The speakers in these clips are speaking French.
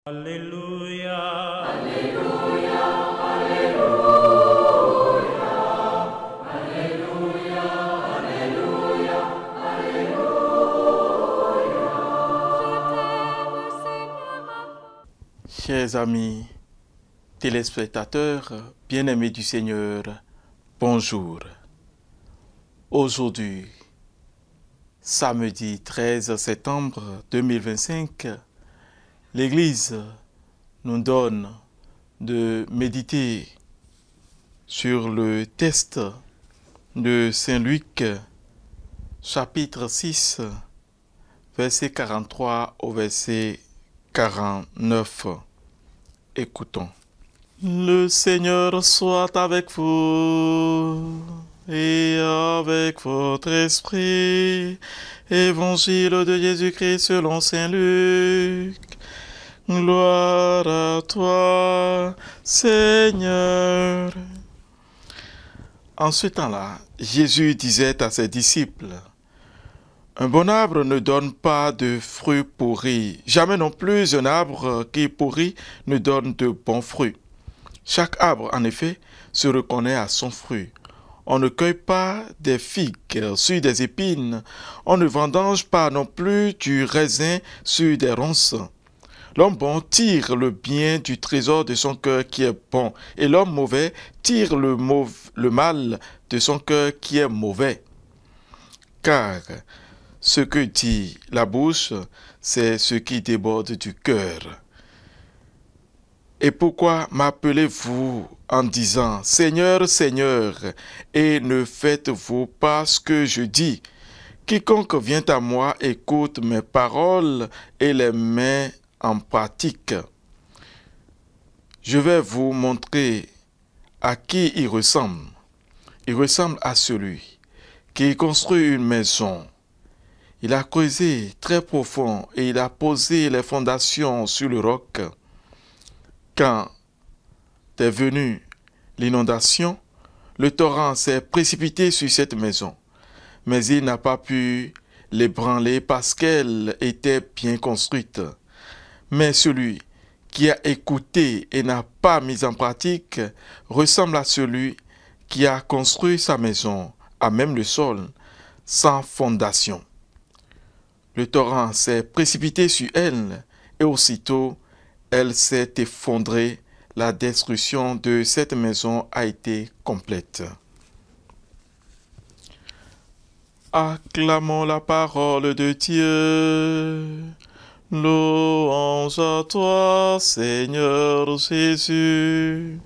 Alléluia. Alléluia, Alléluia, Alléluia, Alléluia, Alléluia. Chers amis téléspectateurs, bien-aimés du Seigneur, bonjour. Aujourd'hui, samedi 13 septembre 2025, l'Église nous donne de méditer sur le texte de Saint Luc, chapitre 6, verset 43 au verset 49. Écoutons. Le Seigneur soit avec vous et avec votre esprit. Évangile de Jésus-Christ selon Saint Luc. Gloire à toi, Seigneur. En ce temps-là, Jésus disait à ses disciples, un bon arbre ne donne pas de fruits pourris. Jamais non plus un arbre qui est pourri ne donne de bons fruits. Chaque arbre, en effet, se reconnaît à son fruit. On ne cueille pas des figues sur des épines. On ne vendange pas non plus du raisin sur des ronces. L'homme bon tire le bien du trésor de son cœur qui est bon, et l'homme mauvais tire le mal de son cœur qui est mauvais. Car ce que dit la bouche, c'est ce qui déborde du cœur. Et pourquoi m'appelez-vous en disant « Seigneur, Seigneur » et ne faites-vous pas ce que je dis? Quiconque vient à moi écoute mes paroles et les met en pratique. Je vais vous montrer à qui il ressemble. Il ressemble à celui qui construit une maison. Il a creusé très profond et il a posé les fondations sur le roc. Quand est venue l'inondation, le torrent s'est précipité sur cette maison, mais il n'a pas pu l'ébranler parce qu'elle était bien construite. Mais celui qui a écouté et n'a pas mis en pratique ressemble à celui qui a construit sa maison à même le sol, sans fondation. Le torrent s'est précipité sur elle et aussitôt elle s'est effondrée. La destruction de cette maison a été complète. Acclamons la parole de Dieu. Louange à toi, Seigneur Jésus.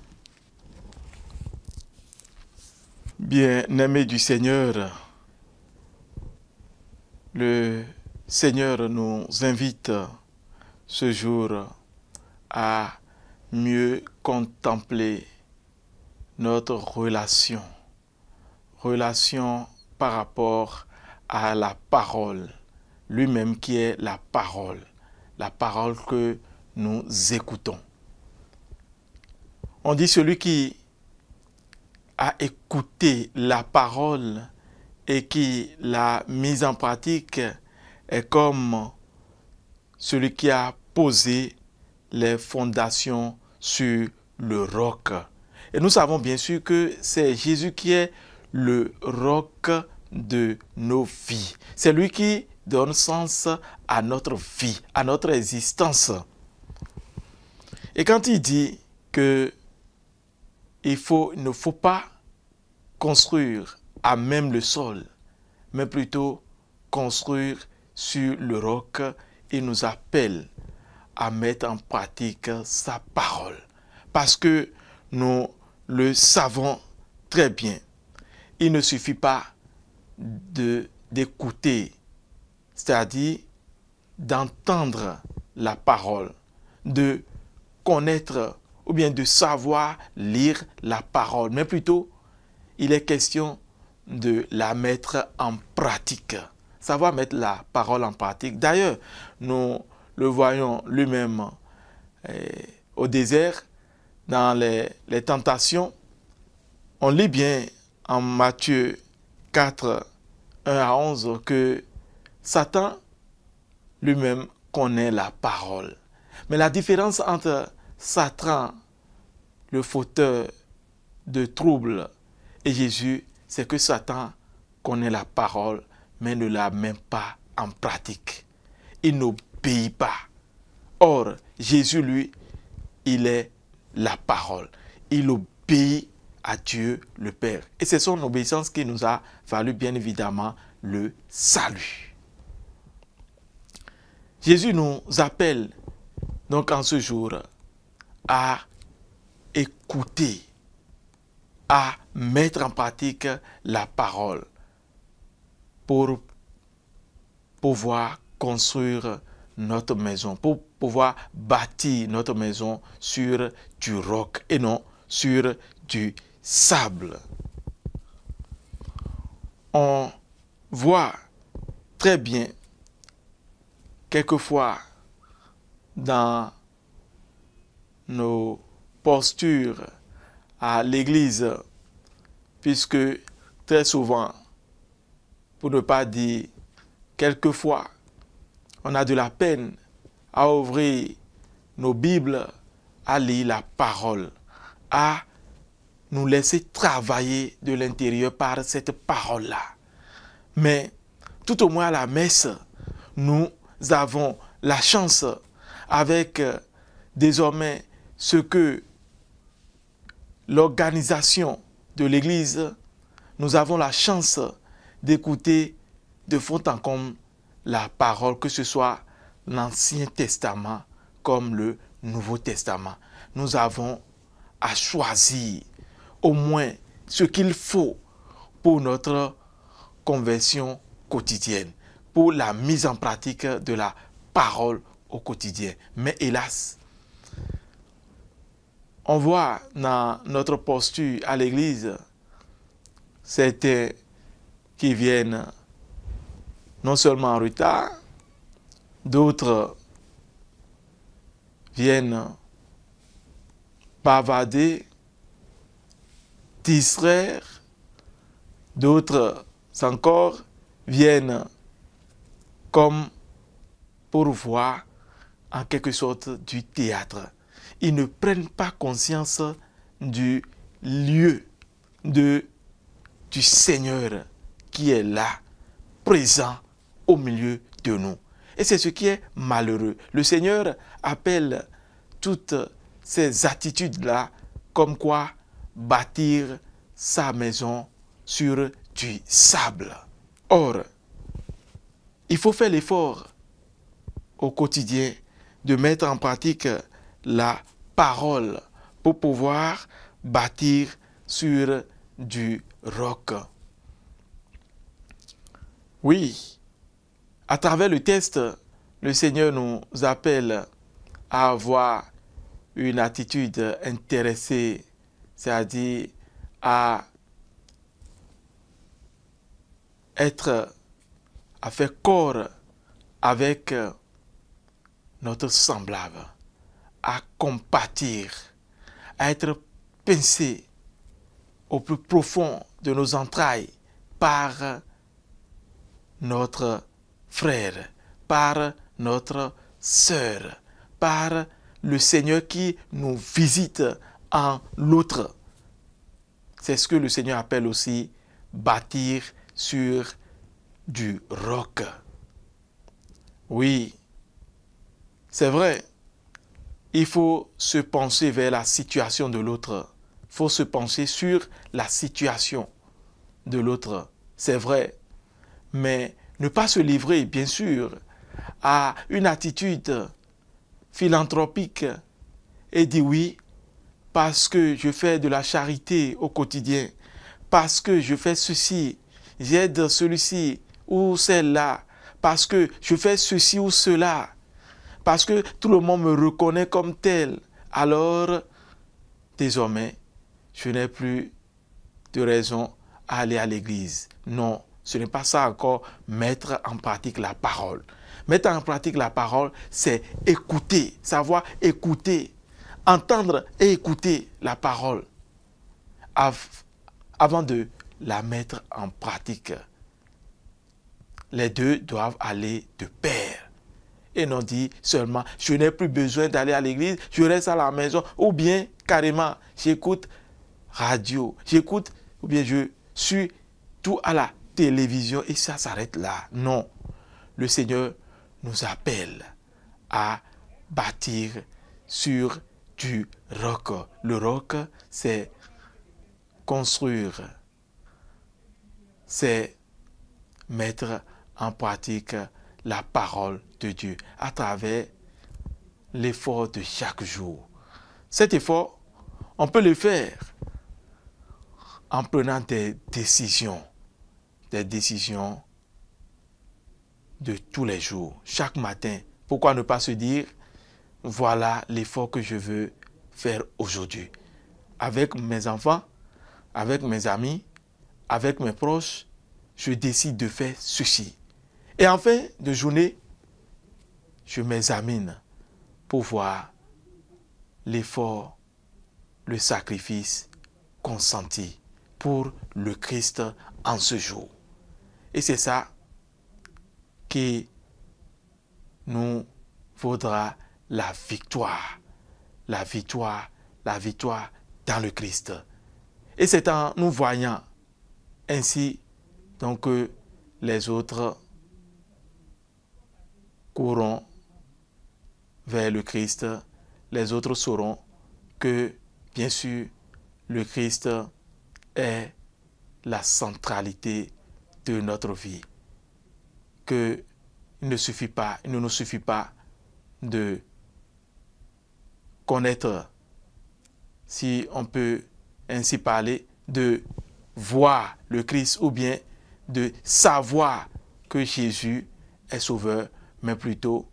Bien-aimés du Seigneur, le Seigneur nous invite ce jour à mieux contempler notre relation par rapport à la parole, lui-même qui est la parole que nous écoutons. On dit celui qui a écouté la parole et qui l'a mise en pratique est comme celui qui a posé les fondations sur le roc. Et nous savons bien sûr que c'est Jésus qui est le roc de nos vies. C'est lui qui donne sens à notre vie, à notre existence. Et quand il dit que il ne faut pas construire à même le sol, mais plutôt construire sur le roc, il nous appelle à mettre en pratique sa parole. Parce que nous le savons très bien. Il ne suffit pas d'écouter, c'est-à-dire d'entendre la parole, de connaître ou bien de savoir lire la parole, mais plutôt il est question de la mettre en pratique. Savoir mettre la parole en pratique. D'ailleurs, nous le voyons lui-même au désert, dans les tentations. On lit bien en Matthieu 4, 1 à 11 que Satan lui-même connaît la parole. Mais la différence entre Satan, le fauteur de troubles, et Jésus, c'est que Satan connaît la parole, mais ne la met pas en pratique. Il n'obéit pas. Or, Jésus, lui, il est la parole. Il obéit à Dieu le Père. Et c'est son obéissance qui nous a valu bien évidemment le salut. Jésus nous appelle donc en ce jour à écouter, à mettre en pratique la parole pour pouvoir construire notre maison, pour pouvoir bâtir notre maison sur du roc et non sur du sable. On voit très bien quelquefois dans nos postures à l'église, puisque très souvent, pour ne pas dire quelquefois, on a de la peine à ouvrir nos Bibles, à lire la parole, à nous laisser travailler de l'intérieur par cette parole-là. Mais tout au moins à la messe, nous avons la chance, avec désormais ce que l'organisation de l'Église, nous avons la chance d'écouter de fond en comble la parole, que ce soit l'Ancien Testament comme le Nouveau Testament. Nous avons à choisir au moins ce qu'il faut pour notre conversion quotidienne, pour la mise en pratique de la parole au quotidien. Mais hélas, on voit dans notre posture à l'église certains qui viennent non seulement en retard, d'autres viennent bavarder, distraire, d'autres encore viennent comme pour voir en quelque sorte du théâtre. Ils ne prennent pas conscience du lieu du Seigneur qui est là, présent au milieu de nous. Et c'est ce qui est malheureux. Le Seigneur appelle toutes ces attitudes-là comme quoi bâtir sa maison sur du sable. Or, il faut faire l'effort au quotidien de mettre en pratique la parole pour pouvoir bâtir sur du roc. Oui, à travers le texte, le Seigneur nous appelle à avoir une attitude intéressée, c'est-à-dire à faire corps avec notre semblable, à compatir, à être pincé au plus profond de nos entrailles par notre frère, par notre sœur, par le Seigneur qui nous visite en l'autre. C'est ce que le Seigneur appelle aussi bâtir sur du roc. Oui, c'est vrai, il faut se pencher vers la situation de l'autre. Il faut se pencher sur la situation de l'autre. C'est vrai, mais ne pas se livrer, bien sûr, à une attitude philanthropique et dire oui, parce que je fais de la charité au quotidien, parce que je fais ceci, j'aide celui-ci ou celle-là, parce que je fais ceci ou cela, parce que tout le monde me reconnaît comme tel, alors désormais, je n'ai plus de raison à aller à l'église. Non, ce n'est pas ça encore, mettre en pratique la parole. Mettre en pratique la parole, c'est écouter, savoir écouter, entendre et écouter la parole avant de la mettre en pratique. Les deux doivent aller de pair. et non dire seulement je n'ai plus besoin d'aller à l'église, je reste à la maison, ou bien carrément j'écoute radio, j'écoute, ou bien je suis tout à la télévision et ça s'arrête là. Non, le Seigneur nous appelle à bâtir sur du roc. Le roc, c'est construire, c'est mettre en pratique la parole de Dieu à travers l'effort de chaque jour. Cet effort, on peut le faire en prenant des décisions de tous les jours, chaque matin. Pourquoi ne pas se dire, voilà l'effort que je veux faire aujourd'hui. Avec mes enfants, avec mes amis, avec mes proches, je décide de faire ceci. Et en fin de journée, je m'examine pour voir l'effort, le sacrifice consenti pour le Christ en ce jour. Et c'est ça qui nous vaudra la victoire. La victoire, la victoire dans le Christ. Et c'est en nous voyant ainsi donc que les autres courront vers le Christ. Les autres sauront que, bien sûr, le Christ est la centralité de notre vie. Que il ne nous suffit pas de connaître, si on peut ainsi parler, de voir le Christ ou bien de savoir que Jésus est sauveur, mais plutôt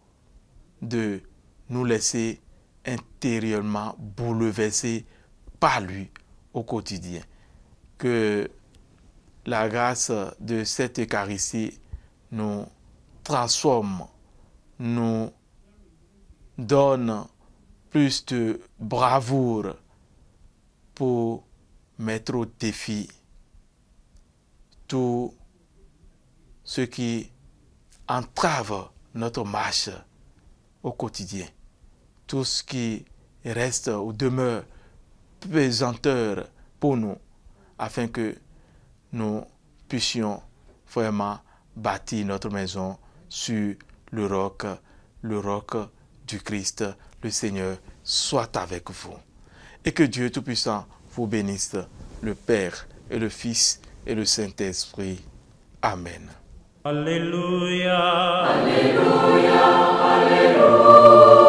de nous laisser intérieurement bouleverser par lui au quotidien. Que la grâce de cette Eucharistie nous transforme, nous donne plus de bravoure pour mettre au défi tout ce qui entrave notre marche au quotidien, tout ce qui reste ou demeure pesanteur pour nous, afin que nous puissions vraiment bâtir notre maison sur le roc du Christ. Le Seigneur soit avec vous. Et que Dieu Tout-Puissant vous bénisse, le Père et le Fils et le Saint-Esprit. Amen. Alléluia. Alléluia, Alléluia.